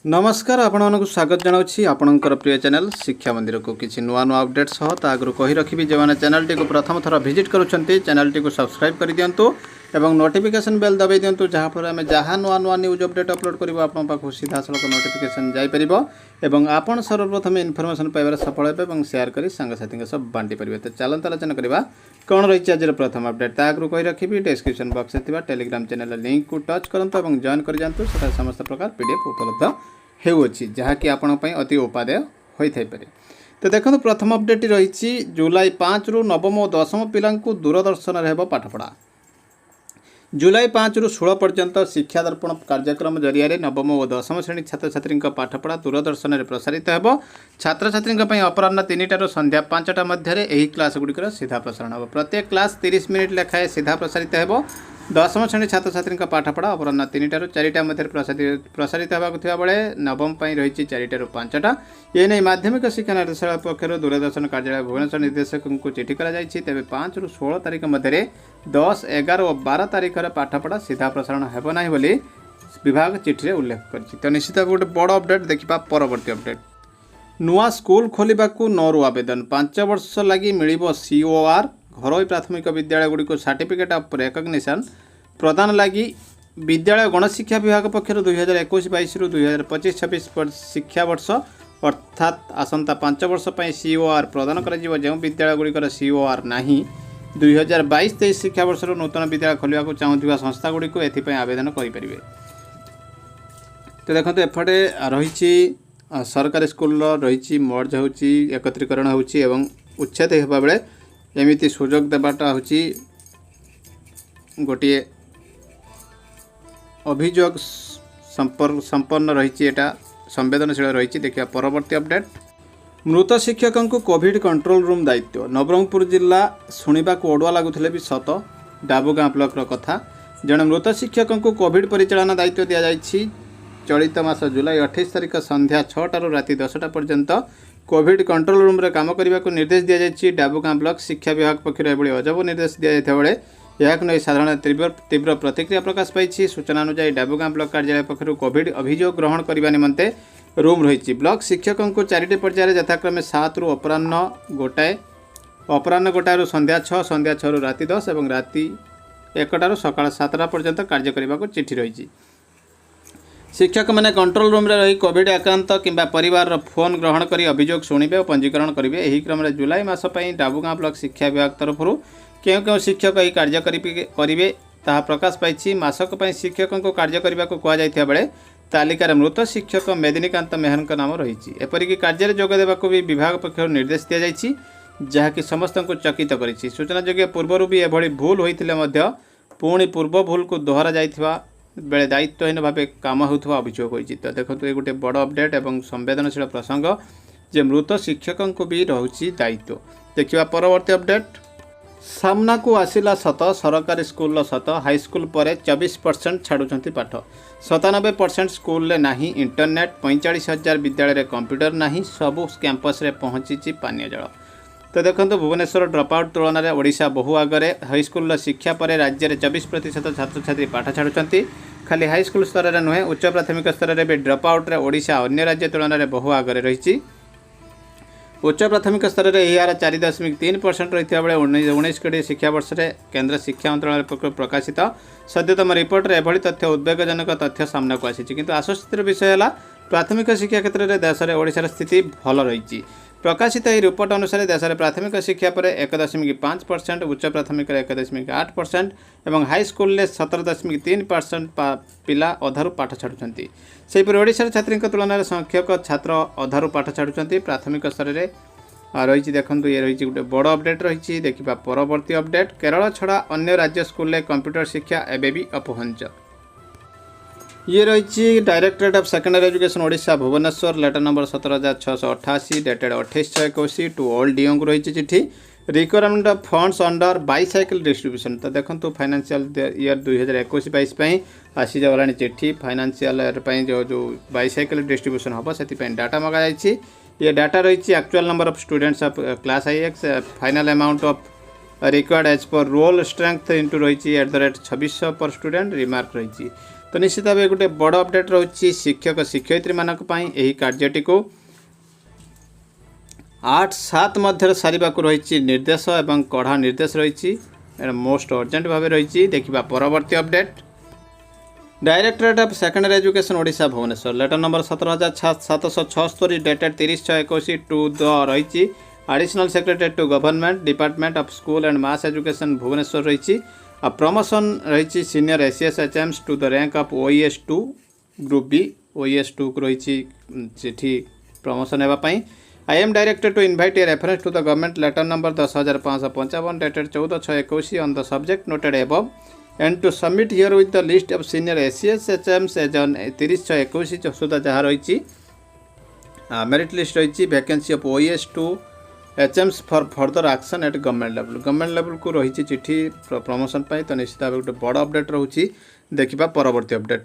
नमस्कार आपण स्वागत जनावि आपणकर प्रिय चैनल शिक्षा मंदिर को किसी नुआ नुआ अपडेट सह आगु कही रखी जो मैंने चैनल टी प्रथम थर विजिट करुँच चैनल टी सब्सक्राइब कर दिंतु एवं नोटिफिकेशन बेल दबाई दिंतु जहाँफल आम जहाँ नुआ नुआ न्यूज अपडेट अपलोड कर आपन पाखु सीधा सड़क नोटिफिकेशन जापर एवं आपन सर्वप्रथम इनफर्मेशन पाइबार सफल हे शेयर कर सांगसाथी सब बांटी पारे। तो चलते आलोचना करवा कौन रही आज प्रथम अपडेट आगु कही रखी डिस्क्रिप्शन बॉक्स में टेलीग्राम चैनल लिंक को टच करंतु और जॉइन कर जातु समस्त प्रकार पीडीएफ उपलब्ध होउछि जहाँकि आपण अति उपादेय होइथाइ पारे। तो देखो प्रथम अपडेट रही जुलाई 5 रु नवम और दशम पिलांकु दूरदर्शन हेब पाठपढ़ा। जुलाई 5 रु 16 पर्यंत शिक्षा दर्पण कार्यक्रम जरिया नवम और दशम श्रेणी छात्र छात्री पाठपढ़ा दूरदर्शन में प्रसारित हेब। छात्र छात्री अपराह्न 3टार संध्या 5टा मध्य क्लास गुड़िकर सीधा प्रसारण हो। प्रत्येक क्लास 30 मिनिट लेखाएं सीधा प्रसारित हेब। दशम श्रेणी छात्र छात्री पाठपढ़ा अपराह्न 3टार 4टा मध्य प्रसारित होगा बेले नवम रही 4टार 5टा। ये नहीं माध्यमिक शिक्षा निर्देशालय पक्षर दूरदर्शन कार्यालय भुवनेश्वर निर्देशक को चिठी कर तेज 5 रु 16 तारिख मध्य 10, 11 और 12 तारिख पाठपढ़ा सीधा प्रसारण हेब ना बोली विभाग चिठी में उल्लेख कर। तो निश्चित गोटे बड़ अपडेट देखा परवर्ती अपडेट। नुआ स्कूल खोलने को 9 आवेदन 5 वर्ष लगी मिल COR घरोई प्राथमिक विद्यालय गुड़ी को सर्टिफिकेट ऑफ रिकग्निशन प्रदान लगी विद्यालय गणशिक्षा विभाग पक्षर 2021-22 रु 2025-26 शिक्षा वर्ष अर्थात आसंता 5 वर्ष पर COR प्रदान कर जो विद्यालय गुड़िकर COR नहीं 2022-23 शिक्षा वर्ष नूतन विद्यालय खोलने को चाहूबा संस्था गुड़ी को एथि आवेदन करें। तो देखो एपटे रही सरकारी स्कूल रही मर्ज हो एकत्रीकरण होची उच्छेद होगा बेले एमती सुजोग देवाटा हूँ गोटे अभियोग संपन्न रही संवेदनशील रही। देखिए परवर्ती अपडेट। मृत शिक्षकों को कोविड कंट्रोल रूम दायित्व नवरंगपुर जिला शुणा को अड़ुआ लगुले भी सत डाबुगाँ ब्लॉक कथा जड़े मृत शिक्षकों को कोविड परिचालना दायित्व दि जाएगी। चलित मास जुलाई 28 तारिख संध्या 6टार राति 10टा पर्यंत कोविड कंट्रोल रूम रे काम करने को निर्देश दि जाएगी। डाबुगाँ ब्लॉक शिक्षा विभाग पक्षर एभली अजब निर्देश दि जाता बेले यह नहीं साधारण तीव्र प्रतिक्रिया प्रकाश पाई। सूचना अनुसार डाबुगाँ ब्लॉक कार्यालय पक्षर कोविड अभियोग ग्रहण करने निमंते रूम रही। ब्लॉक शिक्षकों को 4टी पर्यायर यथाक्रमे 7 रु अपराह्न 1 रु संध्या 6, संध्या 6 रु राति 10 और राति 1 सकाळ 7टा पर्यंत कार्य करने को चिठी रही। शिक्षक मैंने कंट्रोल रूम रे रही कोविड आक्रांत किंबा परिवार फोन ग्रहण कर अभियोग शुणे और पंजीकरण करेंगे। यही क्रम में जुलाई मास डाबुगाँ ब्लॉक शिक्षा विभाग तरफ क्यों शिक्षक यह कार्य करेंगे ताहा प्रकाश पाई। मासक शिक्षकों को कार्य करने को कहुई बेले तालिकार मृत शिक्षक मेदिनीकांत मेहर का नाम रही। एपरिक कार्य जोग देवा भी विभाग पक्ष निर्देश दि जाएगी जहाँकि समस्त को चकित कर। सूचना जोग्य पूर्वर भी एभली भूल होते पुणी पूर्व भूल को दोहरा जाइथिबा बेले दायित्वहीन भाव काम होता अभियोग होती। तो देखो ये गोटे बड़ अपडेट और संवेदनशील प्रसंग जे मृत शिक्षकों को भी रही दायित्व। देखा परवर्ती अपडेट। सामना को आसिला सत सरकारी स्कूल सत हाईस्कूल पर 24% छाड़ुंट पाठ 97% स्कूल रे नाही इंटरनेट 45,000 विद्यालय रे कंप्यूटर नाही सबु कैंपस रे पहुंची पानीय जल। तो देखो भुवनेश्वर ड्रपआउट तुलन में ओडिशा बहु आगे हाईस्कूल शिक्षा पर राज्य में 24% छात्र छात्री पाठ छाड़ुंट। खाली हाईस्कूल स्तर में नुहे उच्च प्राथमिक स्तर में भी ड्रपआउट रे ओडिशा अन्य राज्य तुलन में बहु आगे रही। उच्च प्राथमिक स्तर में यह हार 4.3% रही बेले 19-20 शिक्षा वर्ष में केन्द्र शिक्षा मंत्रालय पक्ष प्रकाशित सद्यतम रिपोर्ट में एभली तथ्य उद्वेगजनक तथ्य सामना को आसी। किंतु आश्वस्तिर विषय है प्राथमिक शिक्षा क्षेत्र में देश में ओडिशार स्थिति भल रही। प्रकाशित यह रिपोर्ट अनुसार देश में प्राथमिक शिक्षा पर 1.5%, उच्च प्राथमिक 1.8% और हाईस्कूल 17.3% पिला अधारू पाठ छाड़ुंट। सेहीपरि ओडिशार छात्री तुलन में संख्यक छात्र अधारू पाठ छाड़ुंट प्राथमिक स्तर में रही। देखो ये रही गोटे बड़ अपडेट रही। देखा परवर्ती अपडेट। केरल छड़ा अन्य राज्य स्कूल कंप्यूटर शिक्षा एवं भी अपहंच। ये रही directorate of secondary education Odisha Bhubaneswar letter number 17,688 dated 28/21 to all DO को रही चिठी requirement of funds under bicycle distribution. तो देखो फाइनेंशियल ईयर 2021-22 आसी जाला चिठी फाइनेंशियल ईयर जो बाइसाइकिल डिस्ट्रीब्यूशन हम से डाटा मगा ये डाटा रही actual number of students of class IX final amount of required as per roll strength into रही @ 2600 पर स्टूडेंट रिमार्क रही। तो निश्चित भाव गोटे बड़ अपडेट रही शिक्षक शिक्षयित्री मानक यही कार्यटी को 8/7 मध्य सारिबा को रही निर्देश एवं कड़ा निर्देश रही मोस्ट अर्जेंट भाव रही। देखा परवर्ती update directorate of secondary education Odisha Bhubaneswar letter number 17,776 dated 30/6/21 to the रही additional secretary to government department of school and mass education Bhubaneswar रही प्रमोशन रही senior ACS HMs to the rank of OES2 group B OES2 को रही चिठी promotion होगापाई। I am directed to invite a reference to the government letter number 10,555 dated 14/6/21 on the subject noted above and to submit herewith the list of senior ACS HMs as on 30/6/21 सुधा जहाँ रही merit list रही vacancy of OES2 HMs for further action at government level को रही चिठी promotion पाई। तो निश्चित भाव गोटे बड़ अपडेट रही। देखा परवर्ती update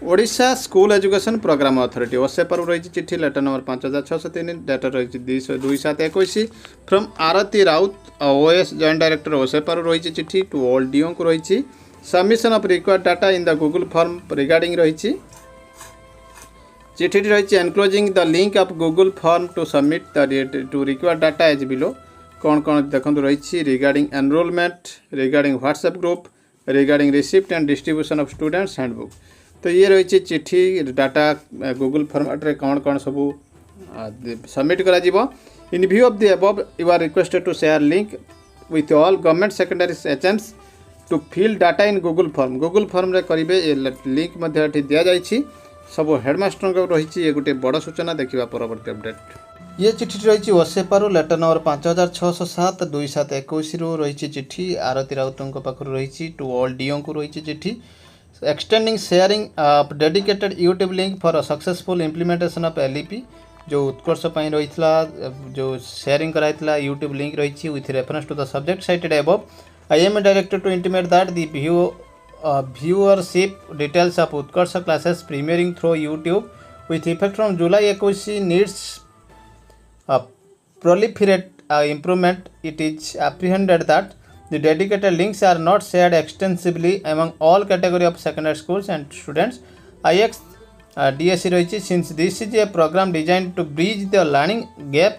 Odisha school education programme authority ओसेपर रही चिठी लेटर नंबर 5,603 डेटा रही 2/7/21 from Aarti Raut OS joint director ओसेपर रही चिठी टू ऑल डीओ को रही submission of required data in the Google form regarding रही चिठी रही enclosing the link of Google form to submit the to required data as below कौन कौन देखो रही regarding enrolment regarding WhatsApp group regarding receipt and distribution of students handbook. तो ये रही चिठी डाटा गूगल फॉर्मेट रे कौन कौन सब सबमिट करा जीवो in view of the above you are requested to share link with all government secondary HMs to fill data in Google form रे करेंगे ये लिंक मध्य दि जाइए सब हेडमास्टर रही ये गोटे बड़ सूचना। देखा परवर्ती अपडेट ये चिठी रही ओसेपारू लेटर नंबर 5,607 2/7/21 रही चिठी आरती राउत पाखर रही टू ऑल डीओ को रही चिठी extending sharing of dedicated YouTube link for successful implementation of LEP जो उत्कर्ष रही जो शेयरिंग कराइला यूट्यूब लिंक रही with reference to the subject cited above. I am directed to intimate that the viewership details of Utkarsha classes premiering through YouTube with effect from July 21 needs proliferate improvement. It is apprehended that the dedicated links are not shared extensively among all category of secondary schools and students. IX DSC रही since this is a program designed to bridge the learning gap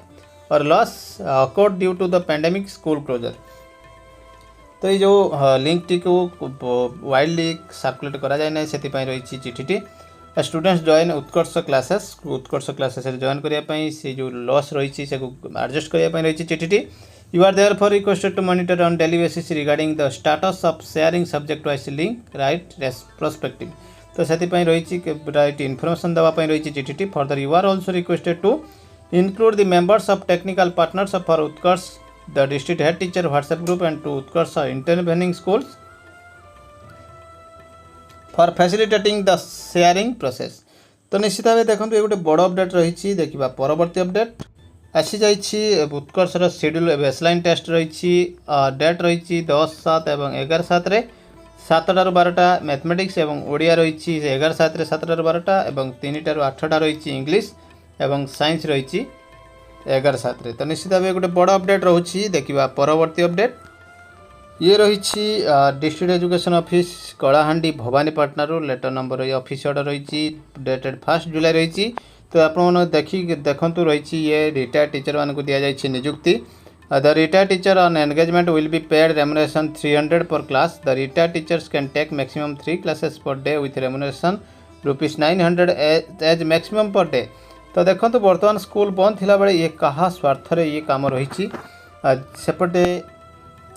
or loss occurred due to the pandemic school closure. तो ये जो link T को widely circulate करा जाए ना से रही चिठी स्टूडेंट्स जॉइन उत्कर्ष क्लासेस जॉइन करने से जो लॉस रही से एडजस्ट करने रही चिठी you are there for requested to monitor on daily basis regarding the status of sharing subject wise link right prospective. तो से रही राइट इनफॉरमेशन देवाई रही चिठी further you are also requested to include the members of technical partners for Utkarsh the district head teacher WhatsApp group and to Utkarsha intervening schools for facilitating the sharing process। तो निश्चित भाव देखो ये गोटे बड़ अपडेट रही। देखा परवर्ती अपडेट आसी जाइए उत्कर्षर शेड्यूल बेसलाइन टेस्ट रही डेट रही 10/7 और 11/7 7टारू 12टा मैथमेटिक्स और ओडिया रही 11/7 7टारू 12टा और 3टारू 8टा रही इंग्लिश और साइंस रही 11/7। तो निश्चित भाव गोटे बड़ अपडेट रही। देखा परवर्ती अपडेट ये रही district education office Kalahandi Bhawanipatna letter number office order रही डेटेड 1 जुलाई रही। तो आपने देखु रही ये रिटायर्ड टीचर मानक दि जाए नियुक्ति the retired teacher on engagement will be paid remuneration 300 per class. The retired teachers can take maximum 3 classes per day with remuneration ₹900 as maximum per day. तो देखो बर्तमान स्कूल बंद थिला बेले ये कहा स्वार्थ ये काम रही सेपटे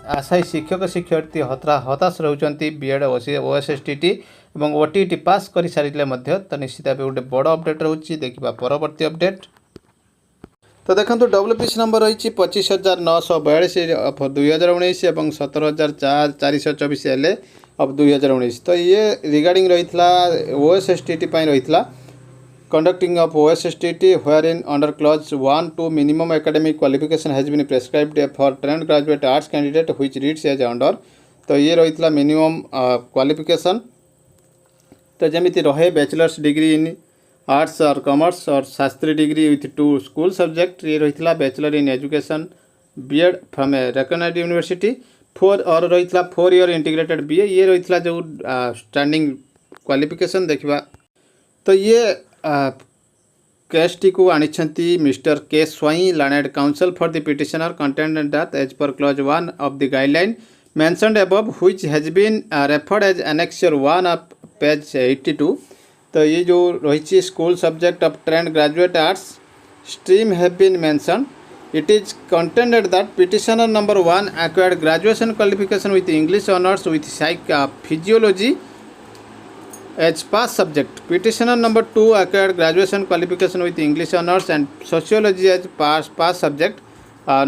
आशायी शिक्षक शिक्षयित्री हताश रहउचंती बीएड OSSTT और OTET पास कर सारे तो निश्चित भाव गोटे बड़ अपडेट रही। देखा परवर्ती अपडेट तो देखो WPC नंबर रही 25,942 ऑफ 2019 और 17,424 LA ऑफ 2019। तो ये रिगार्डिंग रही OSSTT रही conducting of OSSTT wherein under clause 1 2 minimum academic qualification has been prescribed for trained graduate arts candidate which reads as under। तो ये रही मिनिमम क्वालिफिकेशन तो जमी रहे बैचलर्स डिग्री इन आर्ट्स और कॉमर्स और Shastri degree with 2 school subject ये रही bachelor in education BEd from a recognised university 4 और रही 4 ईयर इंटीग्रेटेड बीए ये रही जो स्टैंडिंग क्वालिफिकेशन देखा तो ये केस टी को आनी mister K Swain learned counsel for the petitioner content that as per clause 1 of the guideline mentioned above which has been referred as annexure 1 of page 82। तो ये जो रही school subject of trained graduate arts stream have been mentioned. It is contended that petitioner number 1 acquired graduation qualification with English honors with physiology as past subject. Petitioner number 2 acquired graduation qualification with English honors and sociology as past subject.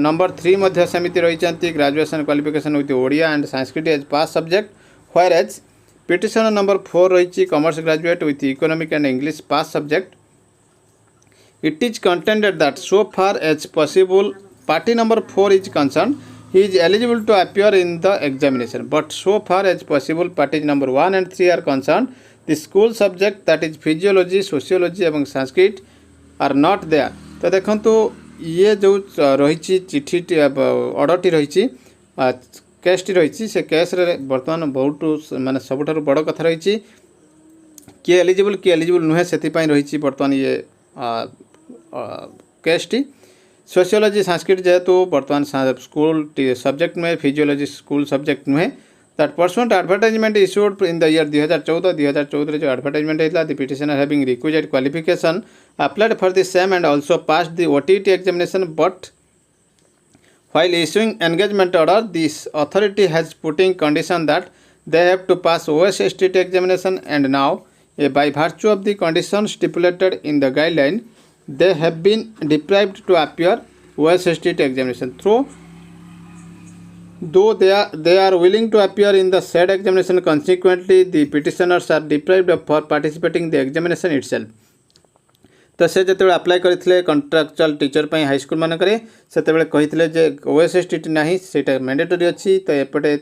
Number 3 मध्ये समिति रही graduation qualification with Odia and Sanskrit as past subject, whereas petitioner number 4 रही commerce graduate with economic and English past subject. It is contended that so far as possible party number 4 is concerned, he is eligible to appear in the examination, but so far as possible parties number 1 and 3 are concerned, the school subject that is physiology, sociology एवं Sanskrit are not there. तो देखो ये जो रही चिठी order T रही case T रही से केस रे बर्तमान बहुत माने सबुठार बड़ कथा रही किए एलिजिबल नुहे से रही बर्तमान ये केस टी सोशियोलॉजी संस्कृत जेहेतु बर्तमान स्कूल सब्जेक्ट नुहे फिजियोलॉजी स्कूल सब्जेक्ट नुहे that pursuant advertisement issued in the year 2014 जो एडवर्टाइजमेंट होता the petitioner having requisite qualification applied for the same and also passed the OTET examination but while issuing engagement order this authority has putting condition that they have to pass OSSTT examination and now by virtue of the condition stipulated in the guideline they have been deprived to appear OSSTT examination though they are willing to appear in the said examination. Consequently the petitioners are deprived of for participating the examination itself. तो से जो apply करते contractual teacher पर high school मानक से कहते जे OSSTT ना से मैंडेटरी अच्छी तो एपटे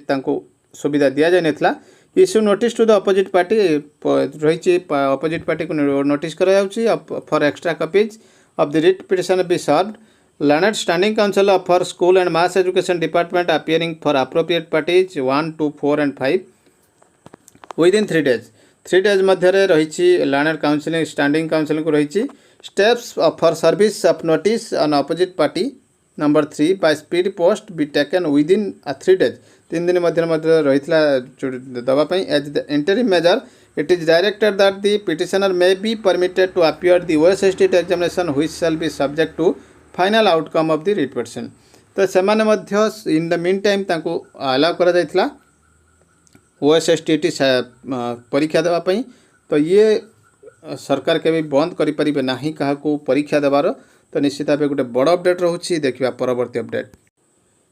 सुविधा दि जाए ना issue notice to the opposite party रही अपोजिट पार्टी को नोटिस कराया for extra copies of the writ petition be served learned standing counsel for school and mass education department appearing for appropriate parties 1, 2, 4 and 5 within 3 days 3 days मध्य रही learned counselling standing counselling को रही steps for service of notice on opposite party number 3 by speed post be taken within 3 days 3 दिन मध्य रही दवाई as the interim measure it is directed that the petitioner may be permitted to appear the OSSTT examination which shall be subject to final outcome of the writ petition. तो सेमाने मध्य in the mean time तांको allow करा जायतिला OSSTT परीक्षा देवाई। तो ये सरकार के बंद करें ना क्या परीक्षा देवार। तो निश्चित भाव गोटे बड़ अपडेट रोचे देखा परवर्ती अपडेट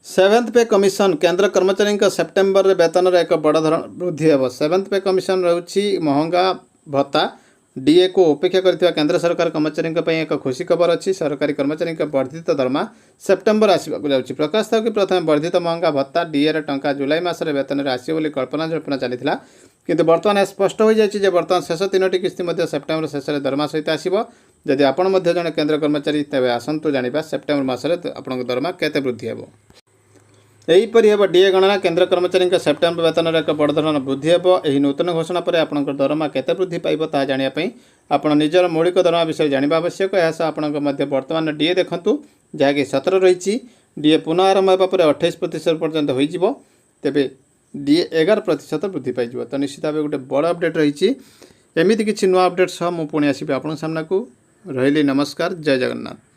7th पे कमिशन केंद्र कर्मचारी सेप्टेम्बर वेतन एक बड़ धरण वृद्धि हे 7th पे कमिशन रोची महंगा भत्ता डीए को उपेक्षा करथिबा केंद्र सरकार कर्मचारी एक खुशी खबर अच्छी सरकारी कर्मचारी वर्धित दरमा सेप्टेम्बर आसवाक जाऊँगी प्रकाश था कि प्रथम वर्धित महंगा भत्ता डीए टंका जुलाई मासरे वेतन आसो बोली कल्पना जल्पना चली किंतु बर्तमान स्पष्ट हो जाए बर्तमान शेष 3टी किस्ती सेप्टेम्बर शेष दरमा सहित आसो जदि आपण जड़े केंद्र कर्मचारी तेज आसतु जाना सेप्टेम्बर मासरे आपण दरमा केते वृद्धि हे यहीपरि हे डीए गणना केंद्र कर्मचारी सेप्टेम्बर वेतन एक बड़ धरण वृद्धि हे। यही नूतन घोषणा पर आपण दरमा केते वृद्धि पाइब ता जानापी आपण निजर मौलिक दरमा विषय जाना आवश्यक। यह आपण बर्तमान डीए देखूँ जहाँकि 17 रही डीए पुनः आरंभ होगापर 28% पर्यंत हो तेरे डीए 11% वृद्धि पाई। तो निश्चित भाव गोटे बड़ अपडेट रही एमती किसी नुआ अपडेट सह मुझे पुणी आसबि आपण सामना को रही। नमस्कार, जय जगन्नाथ।